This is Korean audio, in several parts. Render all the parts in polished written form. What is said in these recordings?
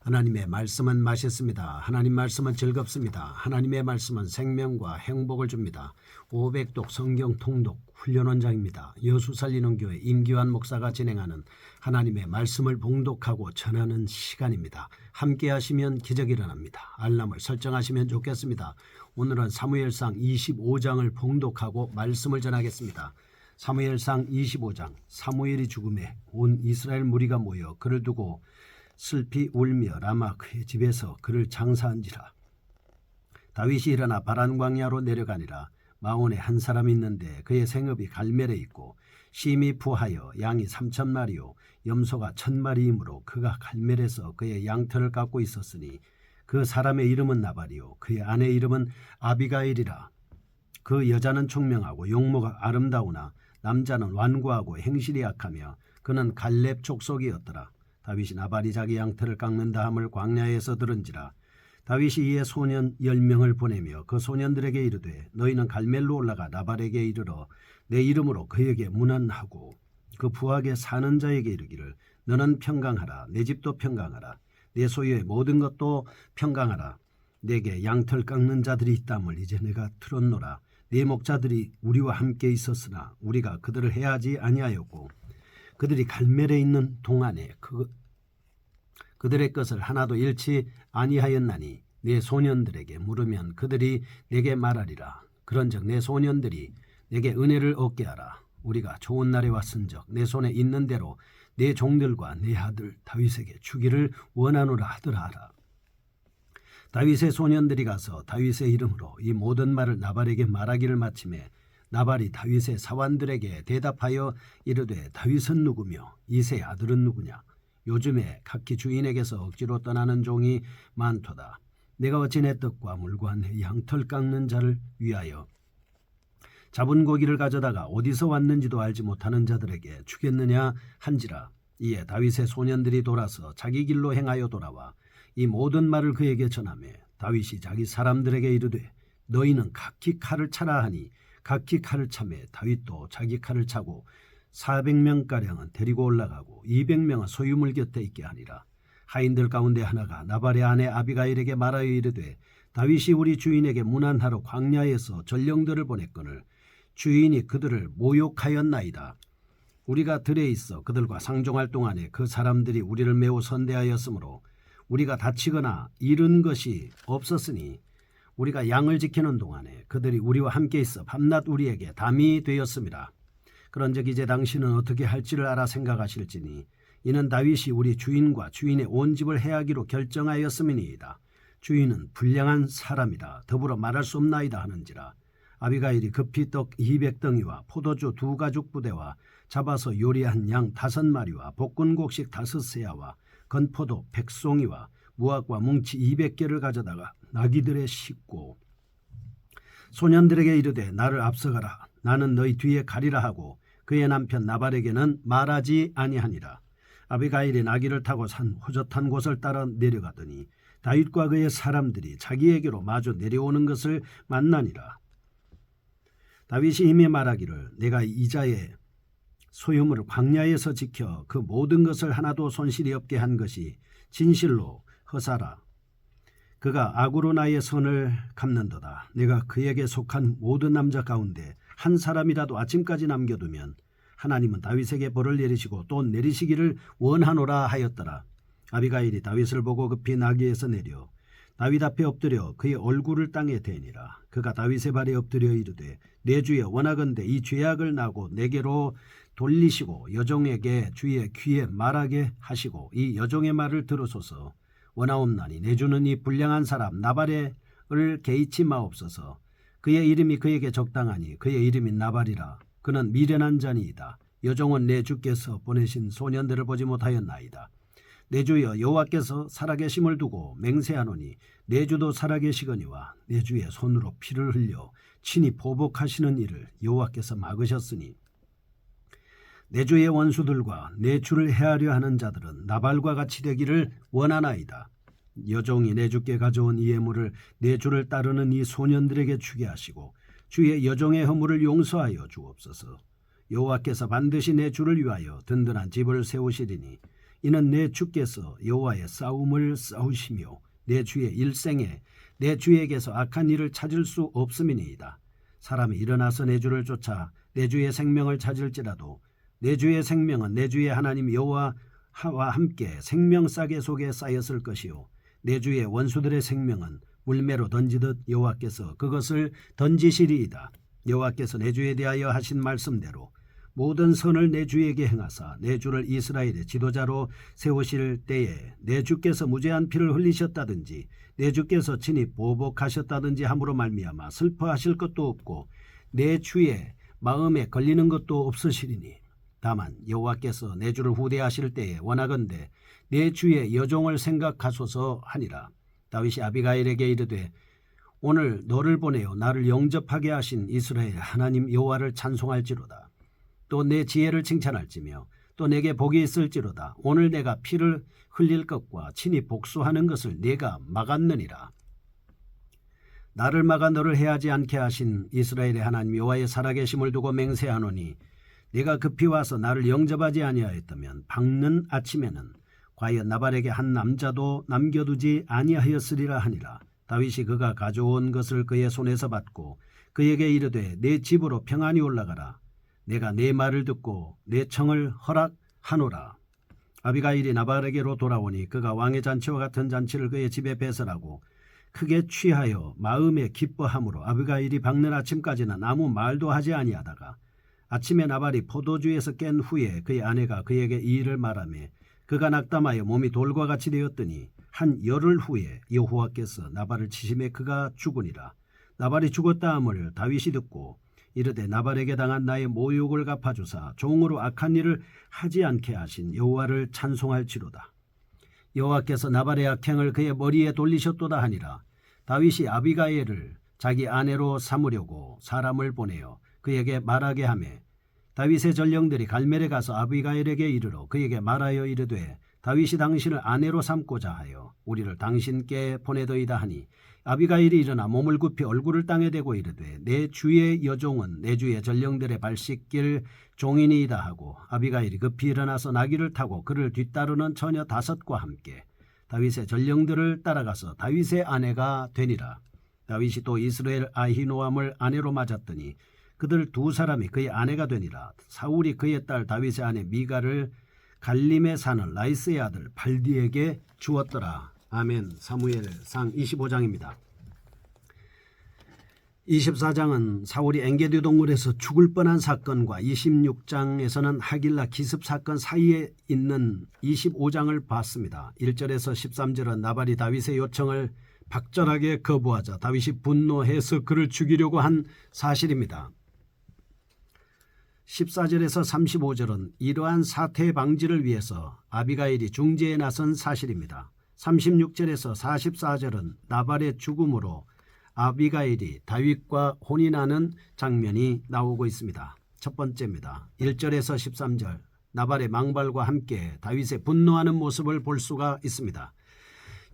하나님의 말씀은 맛있습니다. 하나님 말씀은 즐겁습니다. 하나님의 말씀은 생명과 행복을 줍니다. 500독 성경 통독 훈련원장입니다. 여수 살리는 교회 임기환 목사가 진행하는 하나님의 말씀을 봉독하고 전하는 시간입니다. 함께 하시면 기적이 일어납니다. 알람을 설정하시면 좋겠습니다. 오늘은 사무엘상 25장을 봉독하고 말씀을 전하겠습니다. 사무엘상 25장. 사무엘이 죽음에 온 이스라엘 무리가 모여 그를 두고 슬피 울며 라마 그의 집에서 그를 장사한지라. 다윗이 일어나 바란 광야로 내려가니라. 마온에 한 사람이 있는데 그의 생업이 갈멜에 있고 심히 부하여 양이 3,000마리요 염소가 1,000마리이므로 그가 갈멜에서 그의 양털을 깎고 있었으니 그 사람의 이름은 나발이요 그의 아내 이름은 아비가일이라. 그 여자는 총명하고 용모가 아름다우나 남자는 완고하고 행실이 약하며 그는 갈렙 족속이었더라. 다윗이 나발이 자기 양털을 깎는다 함을 광야에서 들은지라. 다윗이 이에 소년 10명을 보내며 그 소년들에게 이르되 너희는 갈멜로 올라가 나발에게 이르러 내 이름으로 그에게 문안하고 그 부하게 사는 자에게 이르기를 너는 평강하라. 내 집도 평강하라. 내 소유의 모든 것도 평강하라. 내게 양털 깎는 자들이 있다물 이제 내가 들었노라. 네 목자들이 우리와 함께 있었으나 우리가 그들을 해하지 아니하였고 그들이 갈멜에 있는 동안에 그들의 것을 하나도 잃지 아니하였나니 내 소년들에게 물으면 그들이 내게 말하리라. 그런즉 내 소년들이 내게 은혜를 얻게 하라. 우리가 좋은 날에 왔은즉 내 손에 있는 대로 내 종들과 내 아들 다윗에게 주기를 원하노라 하더라 하라. 다윗의 소년들이 가서 다윗의 이름으로 이 모든 말을 나발에게 말하기를 마침에 나발이 다윗의 사환들에게 대답하여 이르되 다윗은 누구며 이새의 아들은 누구냐. 요즘에 각기 주인에게서 억지로 떠나는 종이 많도다. 내가 어찌 내 떡과 물과 내 양털 깎는 자를 위하여 잡은 고기를 가져다가 어디서 왔는지도 알지 못하는 자들에게 주겠느냐 한지라. 이에 다윗의 소년들이 돌아서 자기 길로 행하여 돌아와 이 모든 말을 그에게 전하며 다윗이 자기 사람들에게 이르되 너희는 각기 칼을 차라 하니 각기 칼을 차매 다윗도 자기 칼을 차고 400명가량은 데리고 올라가고 200명은 소유물 곁에 있게 하니라. 하인들 가운데 하나가 나발의 아내 아비가일에게 말하여 이르되 다윗이 우리 주인에게 문안하러 광야에서 전령들을 보냈거늘 주인이 그들을 모욕하였나이다. 우리가 들에 있어 그들과 상종할 동안에 그 사람들이 우리를 매우 선대하였으므로 우리가 다치거나 잃은 것이 없었으니 우리가 양을 지키는 동안에 그들이 우리와 함께 있어 밤낮 우리에게 담이 되었습니다. 그런즉 이제 당신은 어떻게 할지를 알아 생각하실지니 이는 다윗이 우리 주인과 주인의 온 집을 해하기로 결정하였음이니이다. 주인은 불량한 사람이라 더불어 말할 수 없나이다 하는지라. 아비가일이 급히 떡 200덩이와 포도주 2가죽 부대와 잡아서 요리한 양 5마리와 볶은 곡식 5세야와 건포도 100송이와 무화과 뭉치 200개를 가져다가 나귀들에 싣고 소년들에게 이르되 나를 앞서가라. 나는 너희 뒤에 가리라 하고 그의 남편 나발에게는 말하지 아니하니라. 아비가일이 나귀를 타고 산 호젓한 곳을 따라 내려가더니 다윗과 그의 사람들이 자기에게로 마주 내려오는 것을 만나니라. 다윗이 이미 말하기를 내가 이자의 소유물을 광야에서 지켜 그 모든 것을 하나도 손실이 없게 한 것이 진실로 허사라. 그가 악으로 나의 선을 갚는도다. 내가 그에게 속한 모든 남자 가운데 한 사람이라도 아침까지 남겨두면 하나님은 다윗에게 벌을 내리시고 또 내리시기를 원하노라 하였더라. 아비가일이 다윗을 보고 급히 나귀에서 내려 다윗 앞에 엎드려 그의 얼굴을 땅에 대니라. 그가 다윗의 발에 엎드려 이르되 내 주여 원하건대 이 죄악을 나고 내게로 돌리시고 여종에게 주의 귀에 말하게 하시고 이 여종의 말을 들으소서. 원하옵나니 내 주는 이 불량한 사람 나발을 개의치 마옵소서. 그의 이름이 그에게 적당하니 그의 이름이 나발이라. 그는 미련한 자니이다. 여종은 내 주께서 보내신 소년들을 보지 못하였나이다. 내 주여 여호와께서 살아계심을 두고 맹세하노니 내 주도 살아계시거니와 내 주의 손으로 피를 흘려 친히 보복하시는 일을 여호와께서 막으셨으니 내 주의 원수들과 내 주를 해하려 하는 자들은 나발과 같이 되기를 원하나이다. 여종이 내 주께 가져온 이 예물을 내 주를 따르는 이 소년들에게 주게 하시고 주의 여종의 허물을 용서하여 주옵소서. 여호와께서 반드시 내 주를 위하여 든든한 집을 세우시리니 이는 내 주께서 여호와의 싸움을 싸우시며 내 주의 일생에 내 주에게서 악한 일을 찾을 수 없음이니이다. 사람이 일어나서 내 주를 쫓아 내 주의 생명을 찾을지라도 내 주의 생명은 내 주의 하나님 여호와와 함께 생명싸개 속에 쌓였을 것이요 내 주의 원수들의 생명은 물매로 던지듯 여호와께서 그것을 던지시리이다. 여호와께서 내 주에 대하여 하신 말씀대로 모든 선을 내 주에게 행하사 내 주를 이스라엘의 지도자로 세우실 때에 내 주께서 무죄한 피를 흘리셨다든지 내 주께서 친히 보복하셨다든지 함으로 말미암아 슬퍼하실 것도 없고 내 주의 마음에 걸리는 것도 없으시리니 다만 여호와께서 내 주를 후대하실 때에 원하건대 내 주의 여종을 생각하소서 하니라. 다윗이 아비가일에게 이르되 오늘 너를 보내어 나를 영접하게 하신 이스라엘 하나님 여호와를 찬송할지로다. 또 내 지혜를 칭찬할지며 또 내게 복이 있을지로다. 오늘 내가 피를 흘릴 것과 친히 복수하는 것을 내가 막았느니라. 나를 막아 너를 해하지 않게 하신 이스라엘의 하나님 여호와의 살아계심을 두고 맹세하노니 내가 급히 와서 나를 영접하지 아니하였다면 밝는 아침에는 과연 나발에게 한 남자도 남겨두지 아니하였으리라 하니라. 다윗이 그가 가져온 것을 그의 손에서 받고 그에게 이르되 내 집으로 평안히 올라가라. 내가 내 말을 듣고 내 청을 허락하노라. 아비가일이 나발에게로 돌아오니 그가 왕의 잔치와 같은 잔치를 그의 집에 배설하고 크게 취하여 마음에 기뻐함으로 아비가일이 밝는 아침까지는 아무 말도 하지 아니하다가 아침에 나발이 포도주에서 깬 후에 그의 아내가 그에게 이 일을 말하며 그가 낙담하여 몸이 돌과 같이 되었더니 한 열흘 후에 여호와께서 나발을 치심에 그가 죽으니라. 나발이 죽었다 함을 다윗이 듣고 이르되 나발에게 당한 나의 모욕을 갚아주사 종으로 악한 일을 하지 않게 하신 여호와를 찬송할지로다. 여호와께서 나발의 악행을 그의 머리에 돌리셨도다 하니라. 다윗이 아비가일을 자기 아내로 삼으려고 사람을 보내어 그에게 말하게 하매 다윗의 전령들이 갈멜에 가서 아비가일에게 이르러 그에게 말하여 이르되 다윗이 당신을 아내로 삼고자 하여 우리를 당신께 보내더이다 하니 아비가일이 일어나 몸을 굽혀 얼굴을 땅에 대고 이르되 내 주의 여종은 내 주의 전령들의 발 씻길 종이니이다 하고 아비가일이 급히 일어나서 나귀를 타고 그를 뒤따르는 처녀 5과 함께 다윗의 전령들을 따라가서 다윗의 아내가 되니라. 다윗이 또 이스라엘 아히노암을 아내로 맞았더니 그들 2사람이 그의 아내가 되니라. 사울이 그의 딸 다윗의 아내 미가를 갈림에 사는 라이스의 아들 발디에게 주었더라. 아멘. 사무엘상 25장입니다. 24장은 사울이 엔게디 동굴에서 죽을 뻔한 사건과 26장에서는 하길라 기습 사건 사이에 있는 25장을 봤습니다. 1절에서 13절은 나발이 다윗의 요청을 박절하게 거부하자 다윗이 분노해서 그를 죽이려고 한 사실입니다. 14절에서 35절은 이러한 사태 방지를 위해서 아비가일이 중재에 나선 사실입니다. 36절에서 44절은 나발의 죽음으로 아비가일이 다윗과 혼인하는 장면이 나오고 있습니다. 첫 번째입니다. 1절에서 13절 나발의 망발과 함께 다윗의 분노하는 모습을 볼 수가 있습니다.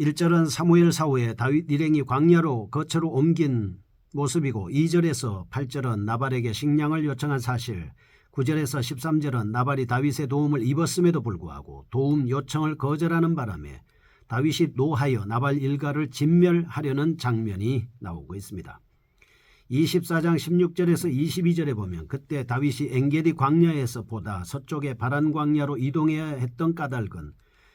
1절은 사무엘 사후에 다윗 일행이 광야로 거처로 옮긴 모습이고 2절에서 8절은 나발에게 식량을 요청한 사실, 9절에서 13절은 나발이 다윗의 도움을 입었음에도 불구하고 도움 요청을 거절하는 바람에 다윗이 노하여 나발 일가를 진멸하려는 장면이 나오고 있습니다. 24장 16절에서 22절에 보면 그때 다윗이 엔게디 광야에서 보다 서쪽의 바란 광야로 이동해야 했던 까닭은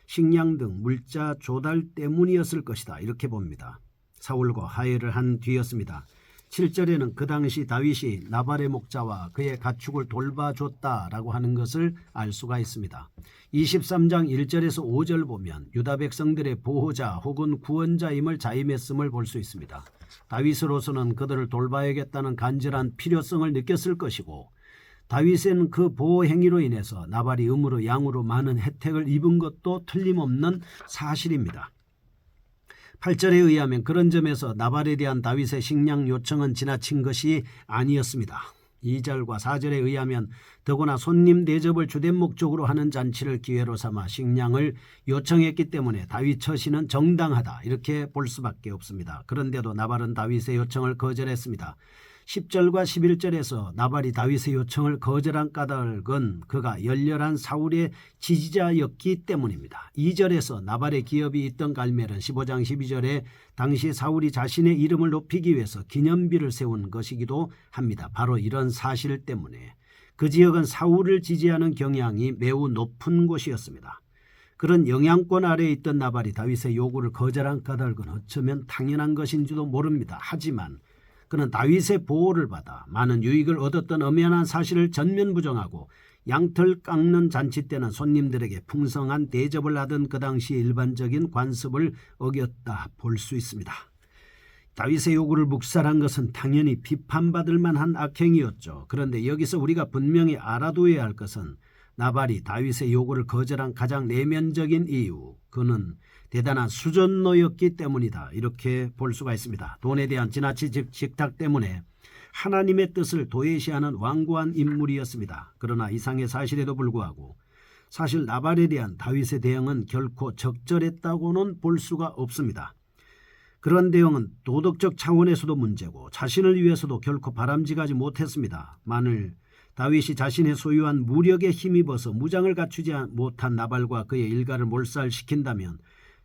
식량 등 물자 조달 때문이었을 것이다. 이렇게 봅니다. 사울과 화해를 한 뒤였습니다. 7절에는 그 당시 다윗이 나발의 목자와 그의 가축을 돌봐줬다라고 하는 것을 알 수가 있습니다. 23장 1절에서 5절 보면 유다 백성들의 보호자 혹은 구원자임을 자임했음을 볼 수 있습니다. 다윗으로서는 그들을 돌봐야겠다는 간절한 필요성을 느꼈을 것이고 다윗은 그 보호 행위로 인해서 나발이 음으로 양으로 많은 혜택을 입은 것도 틀림없는 사실입니다. 8절에 의하면 그런 점에서 나발에 대한 다윗의 식량 요청은 지나친 것이 아니었습니다. 2절과 4절에 의하면 더구나 손님 대접을 주된 목적으로 하는 잔치를 기회로 삼아 식량을 요청했기 때문에 다윗 처신은 정당하다 이렇게 볼 수밖에 없습니다. 그런데도 나발은 다윗의 요청을 거절했습니다. 10절과 11절에서 나발이 다윗의 요청을 거절한 까닭은 그가 열렬한 사울의 지지자였기 때문입니다. 2절에서 나발의 기업이 있던 갈멜은 15장 12절에 당시 사울이 자신의 이름을 높이기 위해서 기념비를 세운 것이기도 합니다. 바로 이런 사실 때문에 그 지역은 사울을 지지하는 경향이 매우 높은 곳이었습니다. 그런 영향권 아래에 있던 나발이 다윗의 요구를 거절한 까닭은 어쩌면 당연한 것인지도 모릅니다. 하지만 그는 다윗의 보호를 받아 많은 유익을 얻었던 엄연한 사실을 전면 부정하고 양털 깎는 잔치 때는 손님들에게 풍성한 대접을 하던 그 당시 일반적인 관습을 어겼다 볼 수 있습니다. 다윗의 요구를 묵살한 것은 당연히 비판받을 만한 악행이었죠. 그런데 여기서 우리가 분명히 알아둬야 할 것은 나발이 다윗의 요구를 거절한 가장 내면적인 이유, 그는 대단한 수전노였기 때문이다. 이렇게 볼 수가 있습니다. 돈에 대한 지나친 집착 때문에 하나님의 뜻을 도외시하는 완고한 인물이었습니다. 그러나 이상의 사실에도 불구하고 사실 나발에 대한 다윗의 대응은 결코 적절했다고는 볼 수가 없습니다. 그런 대응은 도덕적 차원에서도 문제고 자신을 위해서도 결코 바람직하지 못했습니다. 만일 다윗이 자신의 소유한 무력에 힘입어서 무장을 갖추지 못한 나발과 그의 일가를 몰살시킨다면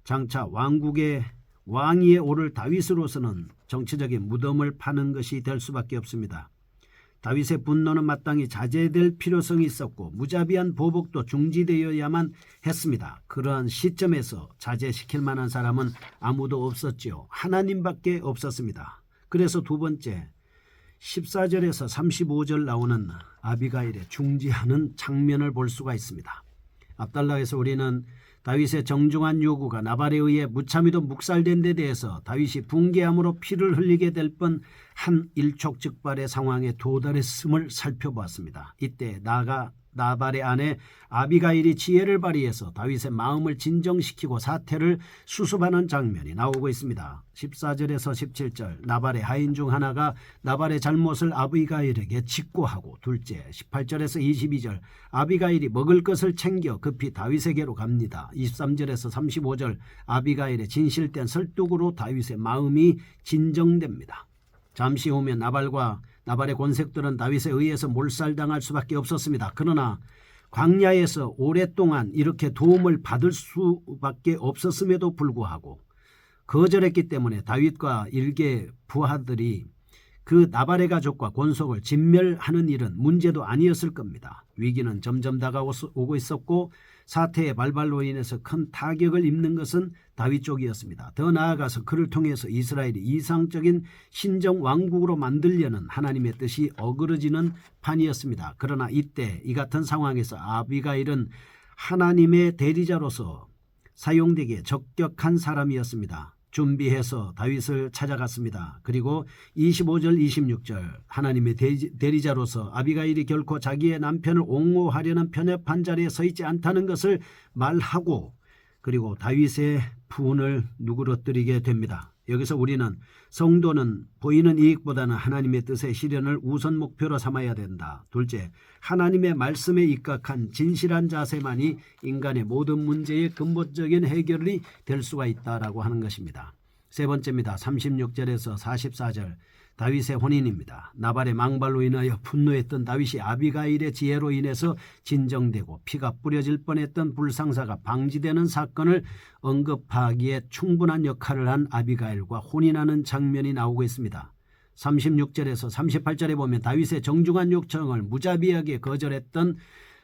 장차 왕국의 왕위에 오를 다윗으로서는 정치적인 무덤을 파는 것이 될 수밖에 없습니다. 다윗의 분노는 마땅히 자제될 필요성이 있었고 무자비한 보복도 중지되어야만 했습니다. 그러한 시점에서 자제시킬 만한 사람은 아무도 없었지요. 하나님밖에 없었습니다. 그래서 두 번째 14절에서 35절 나오는 아비가일의 중지하는 장면을 볼 수가 있습니다. 앞달락에서 우리는 다윗의 정중한 요구가 나발에 의해 무참히도 묵살된 데 대해서 다윗이 붕괴함으로 피를 흘리게 될 뻔한 일촉즉발의 상황에 도달했음을 살펴보았습니다. 이때 나발의 아내 아비가일이 지혜를 발휘해서 다윗의 마음을 진정시키고 사태를 수습하는 장면이 나오고 있습니다. 14절에서 17절 나발의 하인 중 하나가 나발의 잘못을 아비가일에게 직고하고, 둘째 18절에서 22절 아비가일이 먹을 것을 챙겨 급히 다윗에게로 갑니다. 23절에서 35절 아비가일의 진실된 설득으로 다윗의 마음이 진정됩니다. 잠시 후면 나발의 권색들은 다윗에 의해서 몰살당할 수밖에 없었습니다. 그러나 광야에서 오랫동안 이렇게 도움을 받을 수밖에 없었음에도 불구하고 거절했기 때문에 다윗과 일개 부하들이 그 나발의 가족과 권속을 진멸하는 일은 문제도 아니었을 겁니다. 위기는 점점 다가오고 있었고 사태의 발발로 인해서 큰 타격을 입는 것은 다윗 쪽이었습니다. 더 나아가서 그를 통해서 이스라엘이 이상적인 신정 왕국으로 만들려는 하나님의 뜻이 어그러지는 판이었습니다. 그러나 이때 이 같은 상황에서 아비가일은 하나님의 대리자로서 사용되기에 적격한 사람이었습니다. 준비해서 다윗을 찾아갔습니다. 그리고 25절 26절 하나님의 대리자로서 아비가일이 결코 자기의 남편을 옹호하려는 편협한 자리에 서 있지 않다는 것을 말하고 그리고 다윗의 분을 누그러뜨리게 됩니다. 여기서 우리는 성도는 보이는 이익보다는 하나님의 뜻의 실현을 우선 목표로 삼아야 된다. 둘째, 하나님의 말씀에 입각한 진실한 자세만이 인간의 모든 문제의 근본적인 해결이 될 수가 있다라고 하는 것입니다. 세 번째입니다. 36절에서 44절 다윗의 혼인입니다. 나발의 망발로 인하여 분노했던 다윗이 아비가일의 지혜로 인해서 진정되고 피가 뿌려질 뻔했던 불상사가 방지되는 사건을 언급하기에 충분한 역할을 한 아비가일과 혼인하는 장면이 나오고 있습니다. 36절에서 38절에 보면 다윗의 정중한 요청을 무자비하게 거절했던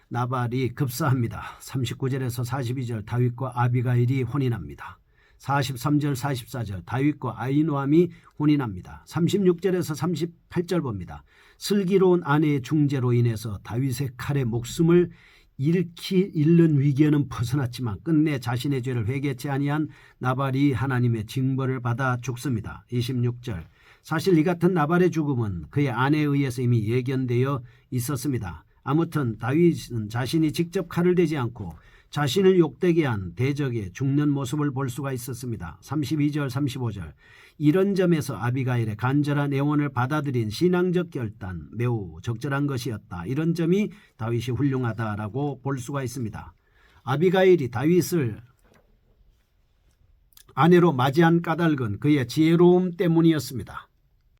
나발이 급사합니다. 39절에서 42절 다윗과 아비가일이 혼인합니다. 43절 44절 다윗과 아히노함이 혼인합니다. 36절에서 38절 봅니다. 슬기로운 아내의 중재로 인해서 다윗의 칼에 목숨을 잃는 위기에는 벗어났지만 끝내 자신의 죄를 회개치 아니한 나발이 하나님의 징벌을 받아 죽습니다. 26절 사실 이 같은 나발의 죽음은 그의 아내에 의해서 이미 예견되어 있었습니다. 아무튼 다윗은 자신이 직접 칼을 대지 않고 자신을 욕되게 한 대적의 죽는 모습을 볼 수가 있었습니다. 32절 35절 이런 점에서 아비가일의 간절한 애원을 받아들인 신앙적 결단 매우 적절한 것이었다. 이런 점이 다윗이 훌륭하다라고 볼 수가 있습니다. 아비가일이 다윗을 아내로 맞이한 까닭은 그의 지혜로움 때문이었습니다.